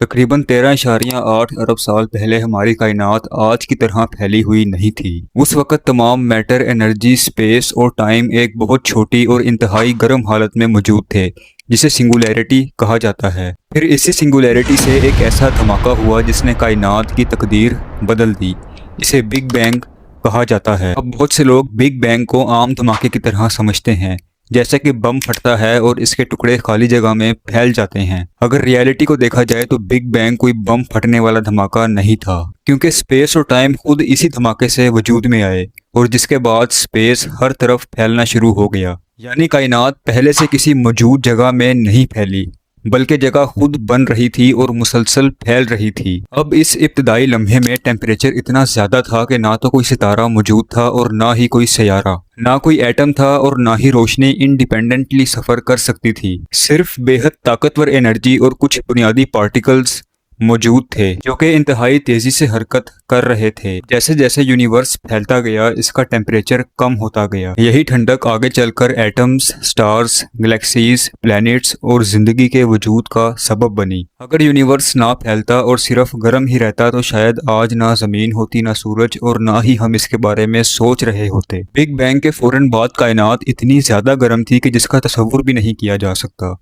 तकरीबन 13.8 अरब साल पहले हमारी कायनात आज की तरह फैली हुई नहीं थी। उस वक़्त तमाम मैटर, एनर्जी, स्पेस और टाइम एक बहुत छोटी और इंतहाई गर्म हालत में मौजूद थे, जिसे सिंगुलैरिटी कहा जाता है। फिर इसी सिंगुलैरिटी से एक ऐसा धमाका हुआ जिसने कायनात की तकदीर बदल दी। इसे बिग बैंग कहा जाता है। अब बहुत से लोग बिग बैंग को आम धमाके की तरह समझते हैं, जैसे कि बम फटता है और इसके टुकड़े खाली जगह में फैल जाते हैं। अगर रियलिटी को देखा जाए तो बिग बैंग कोई बम फटने वाला धमाका नहीं था, क्योंकि स्पेस और टाइम खुद इसी धमाके से वजूद में आए और जिसके बाद स्पेस हर तरफ फैलना शुरू हो गया। यानी कायनात पहले से किसी मौजूद जगह में नहीं फैली, बल्कि जगह खुद बन रही थी और मुसलसल फैल रही थी। अब इस इब्तदाई लम्हे में टेम्परेचर इतना ज्यादा था कि ना तो कोई सितारा मौजूद था और ना ही कोई सैयारा, ना कोई एटम था और ना ही रोशनी इंडिपेंडेंटली सफर कर सकती थी। सिर्फ बेहद ताकतवर एनर्जी और कुछ बुनियादी पार्टिकल्स मौजूद थे जो कि इंतहाई तेजी से हरकत कर रहे थे। जैसे जैसे यूनिवर्स फैलता गया, इसका टेम्परेचर कम होता गया। यही ठंडक आगे चलकर एटम्स, स्टार्स, गैलेक्सीज, प्लैनेट्स और जिंदगी के वजूद का सबब बनी। अगर यूनिवर्स ना फैलता और सिर्फ गर्म ही रहता तो शायद आज ना जमीन होती, ना सूरज और ना ही हम इसके बारे में सोच रहे होते। बिग बैंग के फौरन बाद कायनात इतनी ज्यादा गर्म थी कि जिसका तस्वुर भी नहीं किया जा सकता,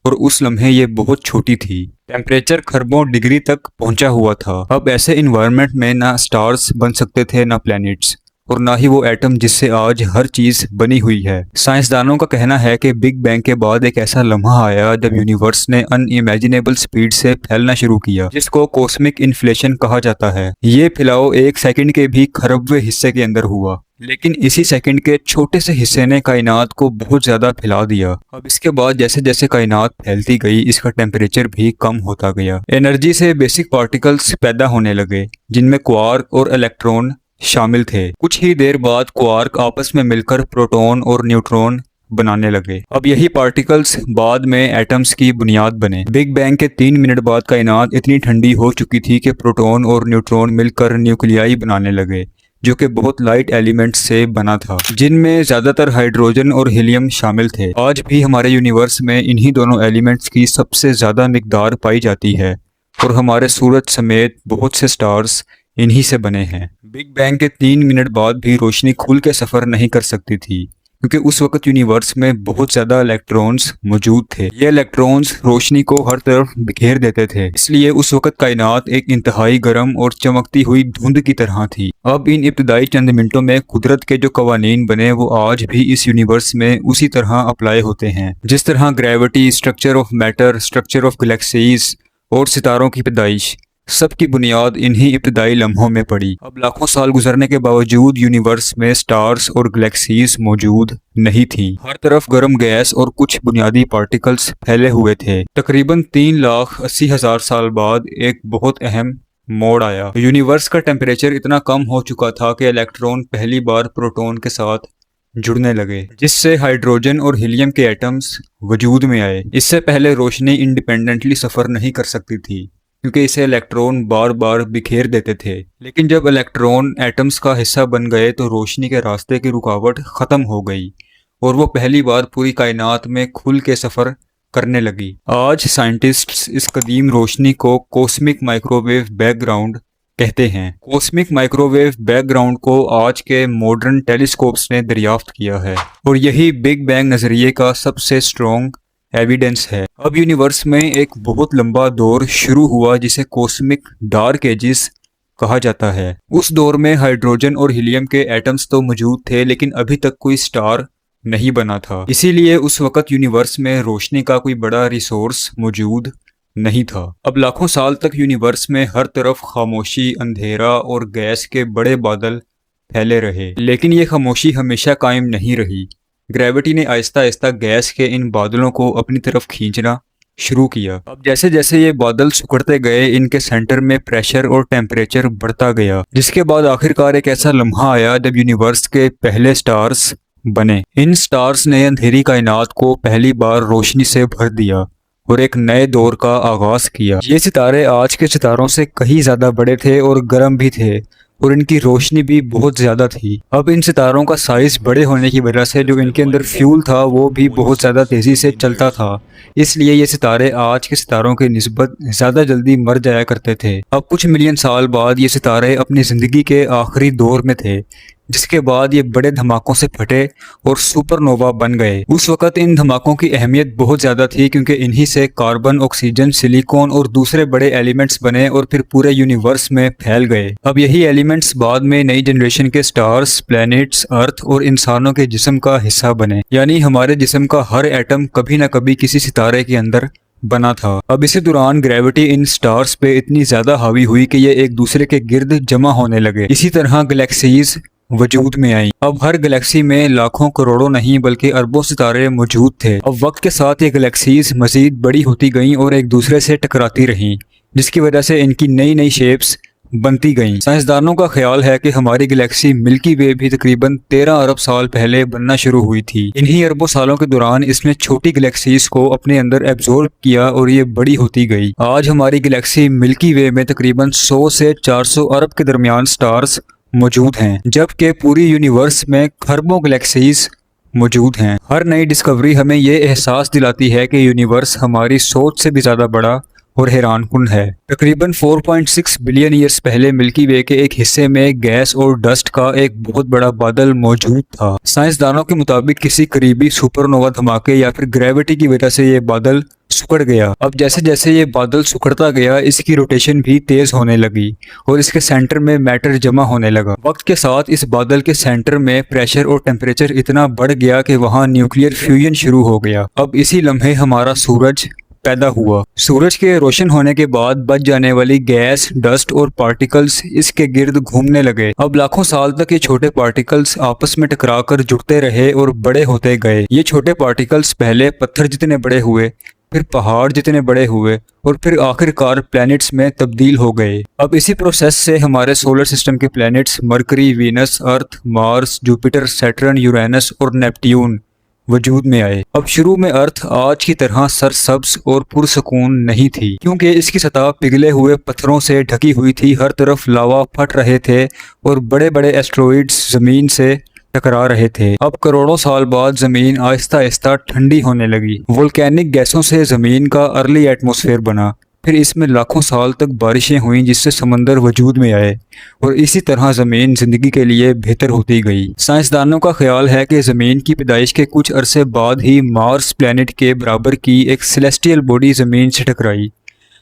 और उस लम्हे ये बहुत छोटी थी। टेम्परेचर खरबों डिग्री तक पहुंचा हुआ था। अब ऐसे इन्वायरमेंट में ना स्टार्स बन सकते थे, ना प्लैनेट्स, और ना ही वो एटम जिससे आज हर चीज बनी हुई है। साइंसदानों का कहना है कि बिग बैंग के बाद एक ऐसा लम्हा आया जब यूनिवर्स ने अनइमेजिनेबल स्पीड से फैलना शुरू किया, जिसको कॉस्मिक इन्फ्लेशन कहा जाता है। ये फैलाव एक सेकंड के भी खरबवें हिस्से के अंदर हुआ, लेकिन इसी सेकंड के छोटे से हिस्से ने कायनात को बहुत ज्यादा फैला दिया। अब इसके बाद जैसे जैसे कायनात फैलती गई, इसका टेम्परेचर भी कम होता गया। एनर्जी से बेसिक पार्टिकल्स पैदा होने लगे, जिनमें क्वार्क और इलेक्ट्रॉन शामिल थे। कुछ ही देर बाद क्वार्क आपस में मिलकर प्रोटॉन और न्यूट्रॉन बनाने लगे। अब यही पार्टिकल्स बाद में एटम्स की बुनियाद बने। बिग बैंग के 3 मिनट बाद कायनात इतनी ठंडी हो चुकी थी कि प्रोटॉन और न्यूट्रॉन मिलकर न्यूक्लियाई बनाने लगे, जो कि बहुत लाइट एलिमेंट्स से बना था, जिनमें ज्यादातर हाइड्रोजन और हीलियम शामिल थे। आज भी हमारे यूनिवर्स में इन्हीं दोनों एलिमेंट्स की सबसे ज्यादा मिकदार पाई जाती है, और हमारे सूरज समेत बहुत से स्टार्स इन्हीं से बने हैं। बिग बैंग के 3 मिनट बाद भी रोशनी खुल के सफर नहीं कर सकती थी, क्योंकि उस वक्त यूनिवर्स में बहुत ज्यादा इलेक्ट्रॉन्स मौजूद थे। ये इलेक्ट्रॉन्स रोशनी को हर तरफ बिखेर देते थे, इसलिए उस वक्त कायनात एक इंतहाई गर्म और चमकती हुई धुंध की तरह थी। अब इन इब्तदाई चंद मिनटों में कुदरत के जो कवानीन बने वो आज भी इस यूनिवर्स में उसी तरह अप्लाई होते हैं। जिस तरह gravity, structure of matter, structure of galaxies और सितारों की पैदाइश, सबकी बुनियाद इन्हीं इब्तदाई लम्हों में पड़ी। अब लाखों साल गुजरने के बावजूद यूनिवर्स में स्टार्स और गैलेक्सीज मौजूद नहीं थी। हर तरफ गर्म गैस और कुछ बुनियादी पार्टिकल्स फैले हुए थे। तकरीबन 3,80,000 साल बाद एक बहुत अहम मोड़ आया। यूनिवर्स का टेम्परेचर इतना कम हो चुका था कि इलेक्ट्रॉन पहली बार प्रोटॉन के साथ जुड़ने लगे, जिससे हाइड्रोजन और हीलियम के एटम्स वजूद में आए। इससे पहले रोशनी इंडिपेंडेंटली सफर नहीं कर सकती थी, क्योंकि इसे इलेक्ट्रॉन बार बार बिखेर देते थे। लेकिन जब इलेक्ट्रॉन एटम्स का हिस्सा बन गए तो रोशनी के रास्ते की रुकावट खत्म हो गई और वो पहली बार पूरी कायनात में खुल के सफर करने लगी। आज साइंटिस्ट्स इस कदीम रोशनी को कॉस्मिक माइक्रोवेव बैकग्राउंड कहते हैं। कॉस्मिक माइक्रोवेव बैकग्राउंड को आज के मॉडर्न टेलीस्कोप्स ने दरियाफ्त किया है, और यही बिग बैंग नजरिए का सबसे स्ट्रॉन्ग एविडेंस है। अब यूनिवर्स में एक बहुत लंबा दौर शुरू हुआ जिसे कॉस्मिक डार्क एजिस कहा जाता है। उस दौर में हाइड्रोजन और हीलियम के एटम्स तो मौजूद थे, लेकिन अभी तक कोई स्टार नहीं बना था। इसीलिए उस वक्त यूनिवर्स में रोशनी का कोई बड़ा रिसोर्स मौजूद नहीं था। अब लाखों साल तक यूनिवर्स में हर तरफ खामोशी, अंधेरा और गैस के बड़े बादल फैले रहे, लेकिन ये खामोशी हमेशा कायम नहीं रही। ग्रेविटी ने आहिस्ता आहिस्ता गैस के इन बादलों को अपनी तरफ खींचना शुरू किया। अब जैसे जैसे ये बादल सिकुड़ते गए, इनके सेंटर में प्रेशर और टेम्परेचर बढ़ता गया, जिसके बाद आखिरकार एक ऐसा लम्हा आया जब यूनिवर्स के पहले स्टार्स बने। इन स्टार्स ने अंधेरी कायनात को पहली बार रोशनी से भर दिया और एक नए दौर का आगाज किया। ये सितारे आज के सितारों से कहीं ज्यादा बड़े थे और गर्म भी थे, और इनकी रोशनी भी बहुत ज़्यादा थी। अब इन सितारों का साइज़ बड़े होने की वजह से जो इनके अंदर फ्यूल था वो भी बहुत ज़्यादा तेज़ी से चलता था, इसलिए ये सितारे आज के सितारों की निस्बत ज़्यादा जल्दी मर जाया करते थे। अब कुछ मिलियन साल बाद ये सितारे अपनी ज़िंदगी के आखिरी दौर में थे, जिसके बाद ये बड़े धमाकों से फटे और सुपरनोवा बन गए। उस वक़्त इन धमाकों की अहमियत बहुत ज़्यादा थी क्योंकि इन्हीं से कार्बन, ऑक्सीजन, सिलिकॉन और दूसरे बड़े एलिमेंट्स बने और फिर पूरे यूनिवर्स में फैल गए। अब यही एलिमेंट्स बाद में नई जनरेशन के स्टार्स, प्लैनेट्स, अर्थ और इंसानों के जिस्म का हिस्सा बने। यानी हमारे जिस्म का हर एटम कभी न कभी किसी सितारे के अंदर बना था। अब इसी दौरान ग्रेविटी इन स्टार्स पे इतनी ज़्यादा हावी हुई कि ये एक दूसरे के गिर्द जमा होने लगे। इसी तरह गैलेक्सीज वजूद में आई। अब हर गैलेक्सी में लाखों करोड़ों नहीं बल्कि अरबों सितारे मौजूद थे। अब वक्त के साथ ये गैलेक्सीज मजीद बड़ी होती गईं और एक दूसरे से टकराती रहीं, जिसकी वजह से इनकी नई नई शेप्स बनती गईं। साइंसदानों का ख्याल है कि हमारी गैलेक्सी मिल्की वे भी तकरीबन 13 अरब साल पहले बनना शुरू हुई थी। इन्हीं अरबों सालों के दौरान इसने छोटी गैलेक्सीज को अपने अंदर एब्जॉर्ब किया और ये बड़ी होती गई। आज हमारी गैलेक्सी मिल्की वे में तकरीबन 100 से 400 अरब के दरमियान स्टार्स मौजूद हैं, जबकि पूरी यूनिवर्स में खरबों गैलेक्सीज मौजूद हैं। हर नई डिस्कवरी हमें ये एहसास दिलाती है कि यूनिवर्स हमारी सोच से भी ज़्यादा बड़ा और हैरानकुन है। तकरीबन 4.6 बिलियन ईयर्स पहले मिल्की वे के एक हिस्से में गैस और डस्ट का एक बहुत बड़ा बादल मौजूद था। साइंसदानों के मुताबिक किसी करीबी सुपरनोवा धमाके या फिर ग्रेविटी की वजह से ये बादल सिकुड़ गया। अब जैसे जैसे ये बादल सिकुड़ता गया, इसकी रोटेशन भी तेज होने लगी और इसके सेंटर में मैटर जमा होने लगा। वक्त के साथ इस बादल के सेंटर में प्रेशर और टेम्परेचर इतना बढ़ गया कि वहाँ न्यूक्लियर फ्यूजन शुरू हो गया। अब इसी लम्हे हमारा सूरज पैदा हुआ। सूरज के रोशन होने के बाद बच जाने वाली गैस, डस्ट और पार्टिकल्स इसके गिर्द घूमने लगे। अब लाखों साल तक ये छोटे पार्टिकल्स आपस में टकराकर जुड़ते रहे और बड़े होते गए। ये छोटे पार्टिकल्स पहले पत्थर जितने बड़े हुए, फिर पहाड़ जितने बड़े हुए और फिर आखिरकार प्लैनेट्स में तब्दील हो गए। अब इसी प्रोसेस से हमारे सोलर सिस्टम के प्लैनेट्स मरकरी, वीनस, अर्थ, मार्स, जुपिटर, सैटर्न, यूरेनस और नेपट्यून वजूद में आए। अब शुरू में अर्थ आज की तरह सरसब्ज और पुरसकून नहीं थी, क्योंकि इसकी सतह पिघले हुए पत्थरों से ढकी हुई थी। हर तरफ लावा फट रहे थे और बड़े बड़े एस्ट्रॉइड्स जमीन से टकरा रहे थे। अब करोड़ों साल बाद जमीन आहिस्ता आहिस्ता ठंडी होने लगी। वोल्केनिक गैसों से जमीन का अर्ली एटमॉस्फेयर बना, फिर इसमें लाखों साल तक बारिशें हुईं जिससे समंदर वजूद में आए और इसी तरह ज़मीन ज़िंदगी के लिए बेहतर होती गई। साइंसदानों का ख्याल है कि ज़मीन की पैदाइश के कुछ अरसे बाद ही मार्स प्लैनेट के बराबर की एक सेलेस्टियल बॉडी ज़मीन से टकराई।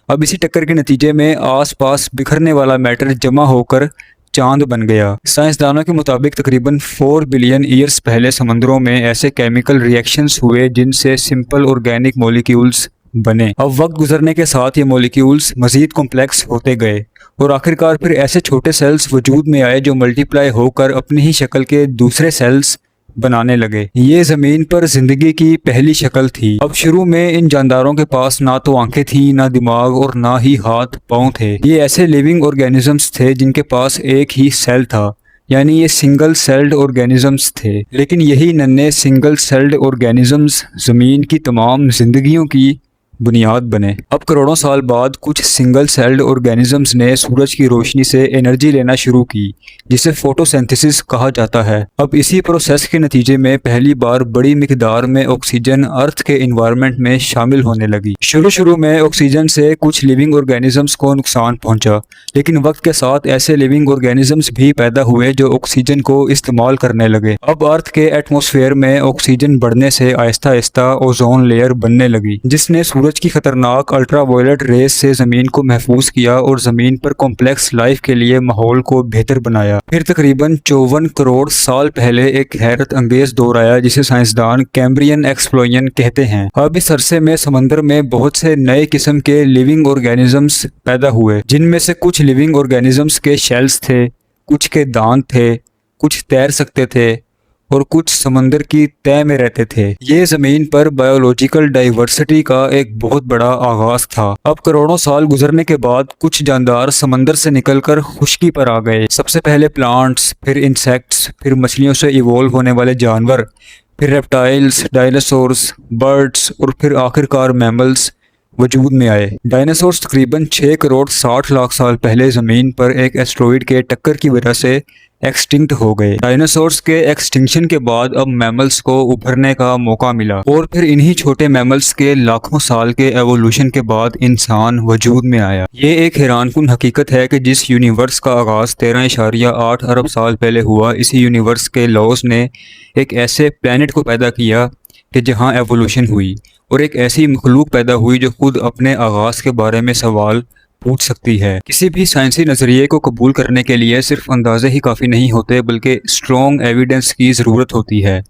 अब इसी टक्कर के नतीजे में आसपास बिखरने वाला मैटर जमा होकर चांद बन गया। साइंसदानों के मुताबिक तकरीबन 4 बिलियन ईयर्स पहले समंदरों में ऐसे केमिकल रिएक्शंस हुए जिनसे सिंपल ऑर्गेनिक मॉलिक्यूल्स बने। अब वक्त गुजरने के साथ ये मॉलिक्यूल्स मजीद कॉम्प्लेक्स होते गए और आखिरकार फिर ऐसे छोटे सेल्स वजूद में आए जो मल्टीप्लाई होकर अपनी ही शक्ल के दूसरे सेल्स बनाने लगे। ये जमीन पर जिंदगी की पहली शक्ल थी। अब शुरू में इन जानदारों के पास ना तो आंखें थी, ना दिमाग और ना ही हाथ पांव थे। ये ऐसे लिविंग ऑर्गेनिजम्स थे जिनके पास एक ही सेल था, यानी ये सिंगल सेल्ड ऑर्गेनिजम्स थे। लेकिन यही नन्हे सिंगल सेल्ड ऑर्गेनिजम्स जमीन की तमाम जिंदगियों की बुनियाद बने। अब करोड़ों साल बाद कुछ सिंगल सेल्ड ऑर्गेनिजम्स ने सूरज की रोशनी से एनर्जी लेना शुरू की, जिसे फोटोसिंथेसिस कहा जाता है। अब इसी प्रोसेस के नतीजे में पहली बार बड़ी मिकदार में ऑक्सीजन अर्थ के इन्वायरमेंट में शामिल होने लगी। शुरू में ऑक्सीजन से कुछ लिविंग ऑर्गेनिजम्स को नुकसान पहुंचा, लेकिन वक्त के साथ ऐसे लिविंग ऑर्गेनिजम्स भी पैदा हुए जो ऑक्सीजन को इस्तेमाल करने लगे। अब अर्थ के एटमॉस्फेयर में ऑक्सीजन बढ़ने से आहिस्ता आहिस्ता ओजोन लेयर बनने लगी, जिसने सूरज की खतरनाक अल्ट्रावायलेट रेस से जमीन को महफूज किया और जमीन पर कॉम्प्लेक्स लाइफ के लिए माहौल को बेहतर बनाया। फिर तकरीबन 54 करोड़ साल पहले एक हैरत अंगेज दौर आया जिसे साइंसदान कैम्ब्रियन एक्सप्लोजन कहते हैं। अब इस अरसे में समंदर में बहुत से नए किस्म के लिविंग ऑर्गेनिजम्स पैदा हुए, जिनमें से कुछ लिविंग ऑर्गेनिजम्स के शेल्स थे, कुछ के दांत थे, कुछ तैर सकते थे और कुछ समंदर की तह में रहते थे। ये जमीन पर बायोलॉजिकल डाइवर्सिटी का एक बहुत बड़ा आगाज था। अब करोड़ों साल गुजरने के बाद कुछ जानदार समंदर से निकलकर खुश्की पर आ गए। सबसे पहले प्लांट्स, फिर इंसेक्ट्स, फिर मछलियों से इवॉल्व होने वाले जानवर, फिर रेप्टाइल्स, डायनासोर्स, बर्ड्स और फिर आखिरकार मैमल्स वजूद में आए। डायनासोर्स तकरीबन 6 करोड़ 60 लाख साल पहले जमीन पर एक एस्टेरॉइड के टक्कर की वजह से एक्सटिंक्ट हो गए। डायनासोर्स के एक्सटिंक्शन के बाद अब मैमल्स को उभरने का मौका मिला और फिर इन्हीं छोटे मैमल्स के लाखों साल के एवोल्यूशन के बाद इंसान वजूद में आया। ये एक हैरानकुन हकीकत है कि जिस यूनिवर्स का आगाज 13.8 अरब साल पहले हुआ, इसी यूनिवर्स के लॉज ने एक ऐसे प्लेनेट को पैदा किया कि जहाँ एवोल्यूशन हुई और एक ऐसी मखलूक पैदा हुई जो खुद अपने आगाज के बारे में सवाल पूछ सकती है। किसी भी साइंसी नज़रिए को कबूल करने के लिए सिर्फ अंदाजे ही काफ़ी नहीं होते, बल्कि स्ट्रॉन्ग एविडेंस की ज़रूरत होती है।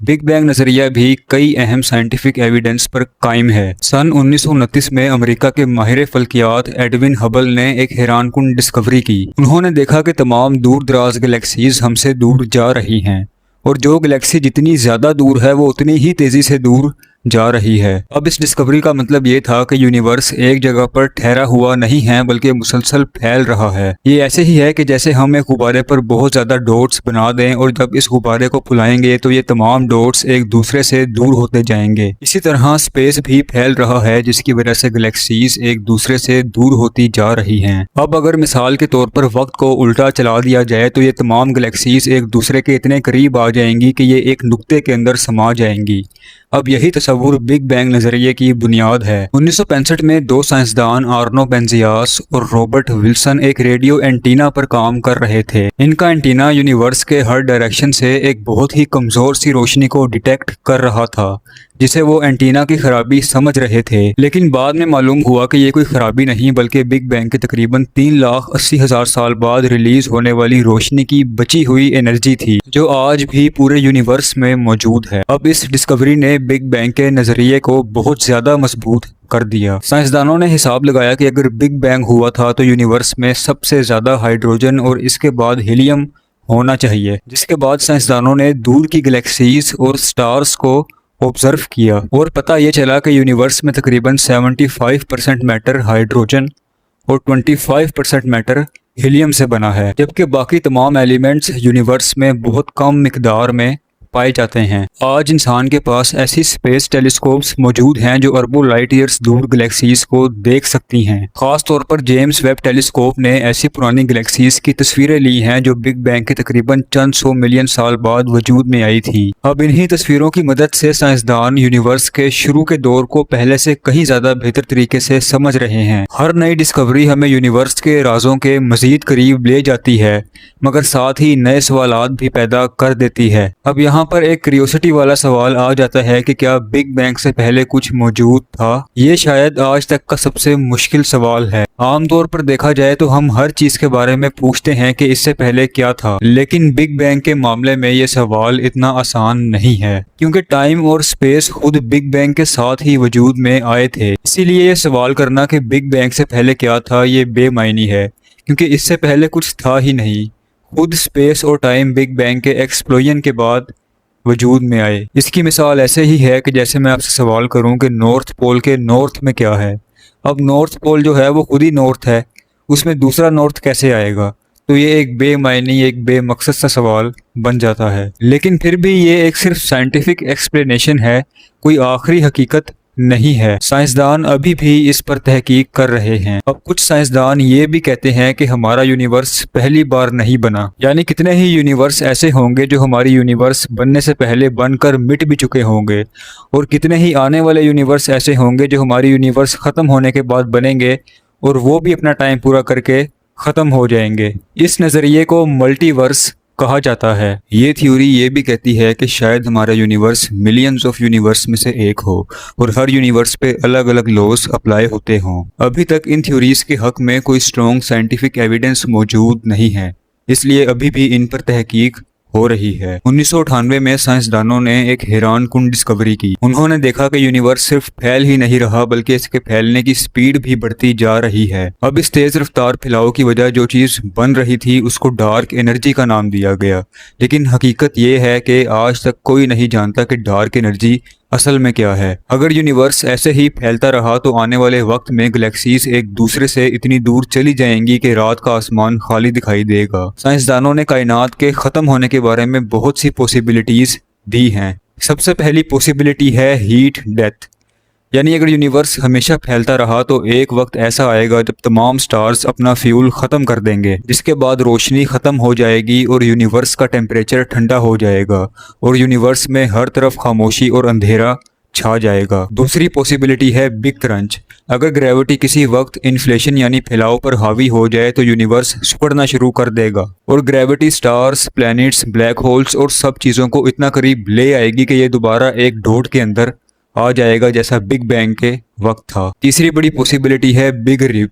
बिग बैंग नज़रिया भी कई अहम साइंटिफिक एविडेंस पर कायम है। सन 1929 में अमेरिका के माहिर फल्कियात एडविन हबल ने एक हैरानकुन डिस्कवरी की। उन्होंने देखा कि तमाम दूर दराज गैलेक्सीज हमसे दूर जा रही हैं और जो गैलेक्सी जितनी ज़्यादा दूर है वो उतनी ही तेज़ी से दूर जा रही है। अब इस डिस्कवरी का मतलब ये था कि यूनिवर्स एक जगह पर ठहरा हुआ नहीं है बल्कि मुसलसल फैल रहा है। ये ऐसे ही है कि जैसे हम एक गुब्बारे पर बहुत ज़्यादा डॉट्स बना दें और जब इस गुब्बारे को फुलाएंगे तो ये तमाम डॉट्स एक दूसरे से दूर होते जाएंगे। इसी तरह स्पेस भी फैल रहा है जिसकी वजह से गैलेक्सीज एक दूसरे से दूर होती जा रही हैं। अब अगर मिसाल के तौर पर वक्त को उल्टा चला दिया जाए तो ये तमाम गैलेक्सीज एक दूसरे के इतने करीब आ जाएंगी कि ये एक नुक्ते के अंदर समा जाएंगी। अब यही तस्वुर बिग बैंग नज़रिए की बुनियाद है। 1965 में दो साइंसदान आर्नो बेंजियास और रॉबर्ट विल्सन एक रेडियो एंटीना पर काम कर रहे थे। इनका एंटीना यूनिवर्स के हर डायरेक्शन से एक बहुत ही कमज़ोर सी रोशनी को डिटेक्ट कर रहा था, जिसे वो एंटीना की खराबी समझ रहे थे। लेकिन बाद में मालूम हुआ कि ये कोई खराबी नहीं बल्कि बिग बैंग के तकरीबन 3,80,000 साल बाद रिलीज होने वाली रोशनी की बची हुई एनर्जी थी, जो आज भी पूरे यूनिवर्स में मौजूद है। अब इस डिस्कवरी ने बिग बैंग के नज़रिए को बहुत ज़्यादा मजबूत कर दिया। साइंसदानों ने हिसाब लगाया कि अगर बिग बैंग हुआ था तो यूनिवर्स में सबसे ज़्यादा हाइड्रोजन और इसके बाद हीलियम होना चाहिए, जिसके बाद साइंसदानों ने दूर की गैलेक्सीज और स्टार्स को ऑब्जर्व किया और पता ये चला कि यूनिवर्स में तकरीबन 75% मैटर हाइड्रोजन और 25% मैटर हीलियम से बना है, जबकि बाकी तमाम एलिमेंट्स यूनिवर्स में बहुत कम मिकदार में पाए जाते हैं। आज इंसान के पास ऐसी स्पेस टेलीस्कोप्स मौजूद हैं जो अरबों लाइट ईयर्स दूर गैलेक्सीज को देख सकती हैं। खास तौर पर जेम्स वेब टेलीस्कोप ने ऐसी पुरानी गैलेक्सीज की तस्वीरें ली हैं जो बिग बैंग के तकरीबन चंद 100 मिलियन साल बाद वजूद में आई थी। अब इन्हीं तस्वीरों की मदद से साइंसदान यूनिवर्स के शुरू के दौर को पहले से कहीं ज्यादा बेहतर तरीके से समझ रहे हैं। हर नई डिस्कवरी हमें यूनिवर्स के राजों के मजीद करीब ले जाती है, मगर साथ ही नए सवालात भी पैदा कर देती है। अब यहाँ पर एक क्यूरियोसिटी वाला सवाल आ जाता है कि क्या बिग बैंग से पहले कुछ मौजूद था? ये शायद आज तक का सबसे मुश्किल सवाल है। आमतौर पर देखा जाए तो हम हर चीज के बारे में पूछते हैं कि इससे पहले क्या था, लेकिन बिग बैंग के मामले में ये सवाल इतना आसान नहीं है, क्योंकि टाइम और स्पेस खुद बिग बैंग के साथ ही वजूद में आए थे। इसीलिए ये सवाल करना कि बिग बैंग से पहले क्या था ये बेमायनी है, क्योंकि इससे पहले कुछ था ही नहीं। खुद स्पेस और टाइम बिग बैंग के एक्सप्लोजन के बाद वजूद में आए। इसकी मिसाल ऐसे ही है कि जैसे मैं आपसे सवाल करूं कि नॉर्थ पोल के नॉर्थ में क्या है। अब नॉर्थ पोल जो है वो खुद ही नॉर्थ है, उसमें दूसरा नॉर्थ कैसे आएगा? तो ये एक बेमायनी, एक बेमकसद सा सवाल बन जाता है। लेकिन फिर भी ये एक सिर्फ साइंटिफिक एक्सप्लेनेशन है, कोई आखिरी हकीकत नहीं है। साइंसदान अभी भी इस पर तहकीक कर रहे हैं। अब कुछ साइंसदान ये भी कहते हैं कि हमारा यूनिवर्स पहली बार नहीं बना, यानी कितने ही यूनिवर्स ऐसे होंगे जो हमारी यूनिवर्स बनने से पहले बनकर मिट भी चुके होंगे, और कितने ही आने वाले यूनिवर्स ऐसे होंगे जो हमारी यूनिवर्स ख़त्म होने के बाद बनेंगे और वो भी अपना टाइम पूरा करके ख़त्म हो जाएंगे। इस नज़रिए को मल्टीवर्स कहा जाता है। ये थ्योरी ये भी कहती है कि शायद हमारा यूनिवर्स मिलियंस ऑफ यूनिवर्स में से एक हो और हर यूनिवर्स पे अलग अलग लॉज अप्लाई होते हों। अभी तक इन थ्योरीज के हक में कोई स्ट्रॉन्ग साइंटिफिक एविडेंस मौजूद नहीं है, इसलिए अभी भी इन पर तहकीक हो रही है। 1998 में साइंसदानों ने एक हैरानकुन डिस्कवरी की। उन्होंने देखा कि यूनिवर्स सिर्फ फैल ही नहीं रहा बल्कि इसके फैलने की स्पीड भी बढ़ती जा रही है। अब इस तेज रफ्तार फैलाव की वजह जो चीज बन रही थी उसको डार्क एनर्जी का नाम दिया गया, लेकिन हकीकत ये है कि आज तक कोई नहीं जानता कि डार्क एनर्जी असल में क्या है। अगर यूनिवर्स ऐसे ही फैलता रहा तो आने वाले वक्त में गैलेक्सीज एक दूसरे से इतनी दूर चली जाएंगी कि रात का आसमान खाली दिखाई देगा। साइंसदानों ने कायनात के ख़त्म होने के बारे में बहुत सी पॉसिबिलिटीज़ दी हैं। सबसे पहली पॉसिबिलिटी है हीट डेथ, यानी अगर यूनिवर्स हमेशा फैलता रहा तो एक वक्त ऐसा आएगा जब तमाम स्टार्स अपना फ्यूल ख़त्म कर देंगे, जिसके बाद रोशनी ख़त्म हो जाएगी और यूनिवर्स का टेम्परेचर ठंडा हो जाएगा और यूनिवर्स में हर तरफ खामोशी और अंधेरा छा जाएगा। दूसरी पॉसिबिलिटी है बिग क्रंच। अगर ग्रेविटी किसी वक्त इन्फ्लेशन यानी फैलाव पर हावी हो जाए तो यूनिवर्स सिकुड़ना शुरू कर देगा और gravity stars, planets, black holes और सब चीज़ों को इतना करीब ले आएगी कि ये दोबारा एक डॉट के अंदर आ जाएगा जैसा बिग बैंग के वक्त था। तीसरी बड़ी पॉसिबिलिटी है बिग रिप,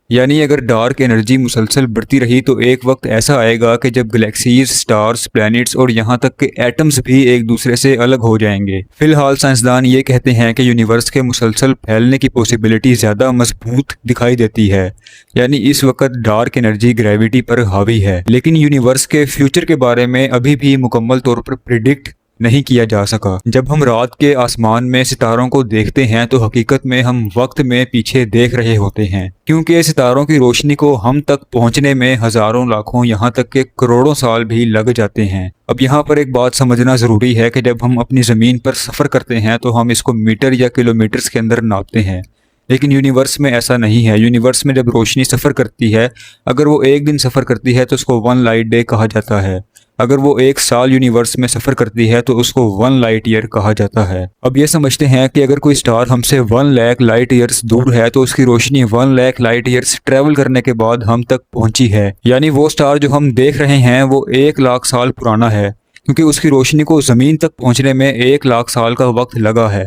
यानी अगर डार्क एनर्जी मुसलसल बढ़ती रही तो एक वक्त ऐसा आएगा कि जब गैलेक्सीज, स्टार्स, प्लैनेट्स और यहाँ तक के एटम्स भी एक दूसरे से अलग हो जाएंगे। फिलहाल साइंसदान ये कहते हैं कि यूनिवर्स के मुसलसल फैलने की पॉसिबिलिटी ज़्यादा मजबूत दिखाई देती है, यानी इस वक्त डार्क एनर्जी ग्रेविटी पर हावी है। लेकिन यूनिवर्स के फ्यूचर के बारे में अभी भी मुकम्मल तौर पर प्रिडिक्ट नहीं किया जा सका। जब हम रात के आसमान में सितारों को देखते हैं तो हकीकत में हम वक्त में पीछे देख रहे होते हैं, क्योंकि सितारों की रोशनी को हम तक पहुंचने में हजारों, लाखों, यहाँ तक के करोड़ों साल भी लग जाते हैं। अब यहाँ पर एक बात समझना ज़रूरी है कि जब हम अपनी ज़मीन पर सफ़र करते हैं तो हम इसको मीटर या किलोमीटर्स के अंदर नापते हैं, लेकिन यूनिवर्स में ऐसा नहीं है। यूनिवर्स में जब रोशनी सफ़र करती है, अगर वो एक दिन सफ़र करती है तो उसको 1 लाइट डे कहा जाता है। अगर वो 1 साल यूनिवर्स में सफ़र करती है तो उसको 1 लाइट ईयर कहा जाता है। अब ये समझते हैं कि अगर कोई स्टार हमसे 1 लाख लाइट ईयर्स दूर है तो उसकी रोशनी 1 लाख लाइट ईयर्स ट्रेवल करने के बाद हम तक पहुंची है, यानी वो स्टार जो हम देख रहे हैं वो 1 लाख साल पुराना है, क्योंकि उसकी रोशनी को ज़मीन तक पहुँचने में 1 लाख साल का वक्त लगा है।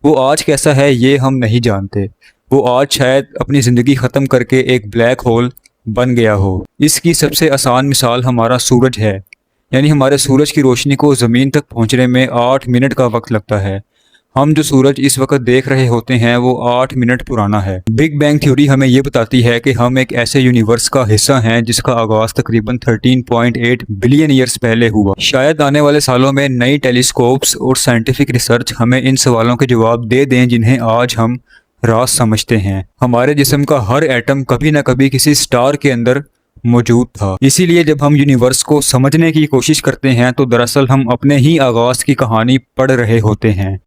वो आज कैसा है ये हम नहीं जानते। वो आज शायद अपनी ज़िंदगी ख़त्म करके एक ब्लैक होल बन गया हो। इसकी सबसे आसान मिसाल हमारा सूरज है, यानी हमारे सूरज की रोशनी को ज़मीन तक पहुंचने में 8 मिनट का वक्त लगता है। हम जो सूरज इस वक्त देख रहे होते हैं वो 8 मिनट पुराना है। बिग बैंग थ्योरी हमें ये बताती है कि हम एक ऐसे यूनिवर्स का हिस्सा हैं जिसका आगाज़ तकरीबन 13.8 बिलियन ईयर्स पहले हुआ। शायद आने वाले सालों में नई टेलीस्कोप्स और साइंटिफिक रिसर्च हमें इन सवालों के जवाब दे दें जिन्हें आज हम राज समझते हैं। हमारे जिस्म का हर एटम कभी ना कभी किसी स्टार के अंदर मौजूद था। इसीलिए जब हम यूनिवर्स को समझने की कोशिश करते हैं तो दरअसल हम अपने ही आगाज़ की कहानी पढ़ रहे होते हैं।